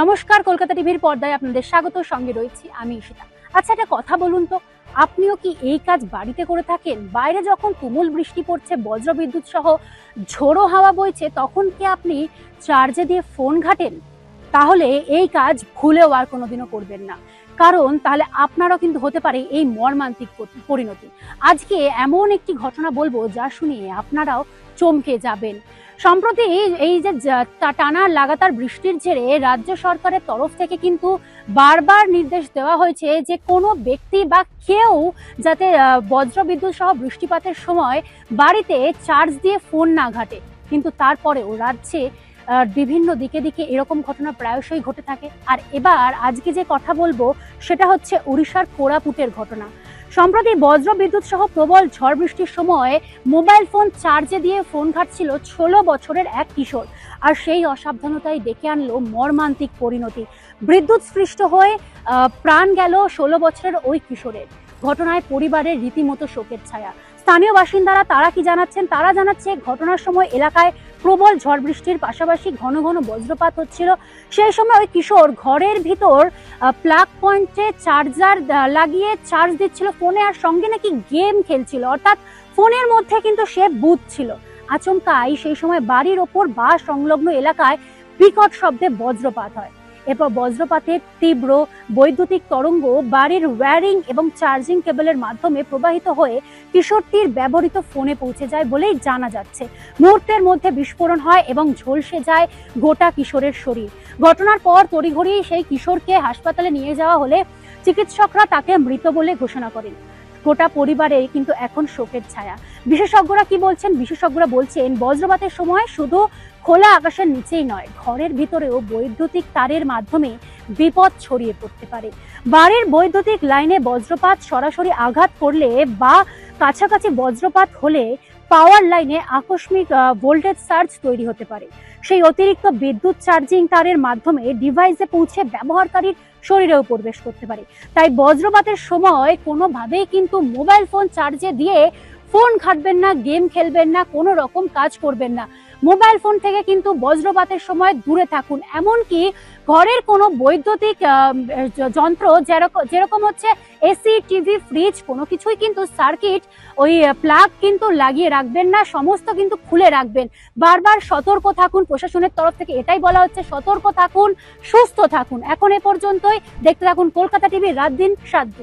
নমস্কার, কলকাতা টিভির পর্দায় আপনাদের স্বাগত। সঙ্গে রয়েছি আমি ঈশিতা। আচ্ছা, একটা কথা বলুন তো, আপনিও কি এই কাজ বাড়িতে করে থাকেন? বাইরে যখন তুমুল বৃষ্টি পড়ছে, বজ্রবিদ্যুৎ সহ ঝোড়ো হাওয়া বইছে, তখন কি আপনি চার্জে দিয়ে ফোন ঘাটেন? তাহলে এই কাজ ভুলেও আর কোনোদিনও করবেন না, কারণ তাহলে আপনারও কিন্তু হতে পারে এই মর্মান্তিক পরিণতি। আজকে এমন একটি ঘটনা বলবো যা শুনিয়ে আপনারাও চমকে যাবেন। সম্প্রতি এই যে টানা লাগাতার বৃষ্টির জেরে রাজ্য সরকারের তরফ থেকে কিন্তু বারবার নির্দেশ দেওয়া হয়েছে যে কোনো ব্যক্তি বা কেউ যাতে বজ্রবিদ্যুৎ সহ বৃষ্টিপাতের সময় বাড়িতে চার্জ দিয়ে ফোন না ঘাটে। কিন্তু তারপরেও রাজ্যে বিভিন্ন দিকে দিকে এরকম ঘটনা প্রায়শই ঘটে থাকে। আর এবার আজকে যে কথা বলবো সেটা হচ্ছে উড়িষ্যার কোরাপুটের ঘটনা। সম্প্রতি বজ্রবিদ্যুৎ সহ প্রবল ঝড় বৃষ্টির সময় মোবাইল ফোন চার্জে দিয়ে ফোন ঘাটছিল 16 বছরের এক কিশোর। আর সেই অসাবধানতাই ডেকে আনলো মর্মান্তিক পরিণতি। বিদ্যুৎস্পৃষ্ট হয়ে প্রাণ গেল 16 বছরের ওই কিশোরের। ঘটনায় পরিবারের রীতিমতো শোকের ছায়া। স্থানীয় বাসিন্দারা তারা কি জানাচ্ছেন? তারা জানাচ্ছে ঘটনার সময় এলাকায় প্রবল ঝড় বৃষ্টির পাশাপাশি ঘন ঘন বজ্রপাত হচ্ছিল। সেই সময় ওই কিশোর ঘরের ভিতর প্লাগ পয়েন্টে চার্জার লাগিয়ে চার্জ দিচ্ছিল ফোনে, আর সঙ্গে নাকি গেম খেলছিল, অর্থাৎ ফোনের মধ্যে কিন্তু সে বুথ ছিল। আচমকাই সেই সময় বাড়ির ওপর বা সংলগ্ন এলাকায় বিকট শব্দে বজ্রপাত হয়। এরপর বজ্রপাতের তীব্র বৈদ্যুতিক তরঙ্গ বাড়ির ওয়্যারিং এবং চার্জিং কেবলের মাধ্যমে প্রবাহিত হয়ে কিশোরটির ব্যবহৃত ফোনে পৌঁছে যায় বলেই জানা যাচ্ছে। মুহূর্তের মধ্যে বিস্ফোরণ হয় এবং ঝলসে যায় গোটা কিশোরের শরীর। ঘটনার পর তড়িঘড়ি সেই কিশোরকে হাসপাতালে নিয়ে যাওয়া হলে চিকিৎসকরা তাকে মৃত বলে ঘোষণা করেন। গোটা পরিবারে কিন্তু এখন শোকের ছায়া। বিশেষজ্ঞরা কি বলছেন? বিশেষজ্ঞরা বলছেন বজ্রপাতের সময় শুধু খোলা আকাশের নিচেই নয়, ঘরের ভিতরেও বৈদ্যুতিক তারের মাধ্যমে বিপদ ছড়িয়ে পড়তে পারে। বাড়ির বৈদ্যুতিক লাইনে বজ্রপাত সরাসরি আঘাত করলে বা কাছাকাছি বজ্রপাত হলে পাওয়ার লাইনে আকস্মিক ভোল্টেজ সার্জ তৈরি হতে পারে। সেই অতিরিক্ত বিদ্যুৎ চার্জিং তারের মাধ্যমে ডিভাইসে পৌঁছে ব্যবহারকারীর শরীরেও প্রবেশ করতে পারে। তাই বজ্রপাতের সময় কোনোভাবেই কিন্তু মোবাইল ফোন চার্জে দিয়ে ফোন ঘাটবেন না, গেম খেলবেন না, কোনো রকম কাজ করবেন না। মোবাইল ফোন থেকে কিন্তু বজ্রপাতের সময় দূরে থাকুন। এমনকি ঘরের কোনো বৈদ্যুতিক যন্ত্র যেরকম হচ্ছে এসি, টিভি, ফ্রিজ, কোনো কিছুই কিন্তু সার্কিট ওই প্লাগ কিন্তু লাগিয়ে রাখবেন না, সমস্ত কিন্তু খুলে রাখবেন। বারবার সতর্ক থাকুন। প্রশাসনের তরফ থেকে এটাই বলা হচ্ছে, সতর্ক থাকুন, সুস্থ থাকুন। এখন এ পর্যন্তই। দেখতে থাকুন কলকাতা টিভি, রাত দিন 7 দিন।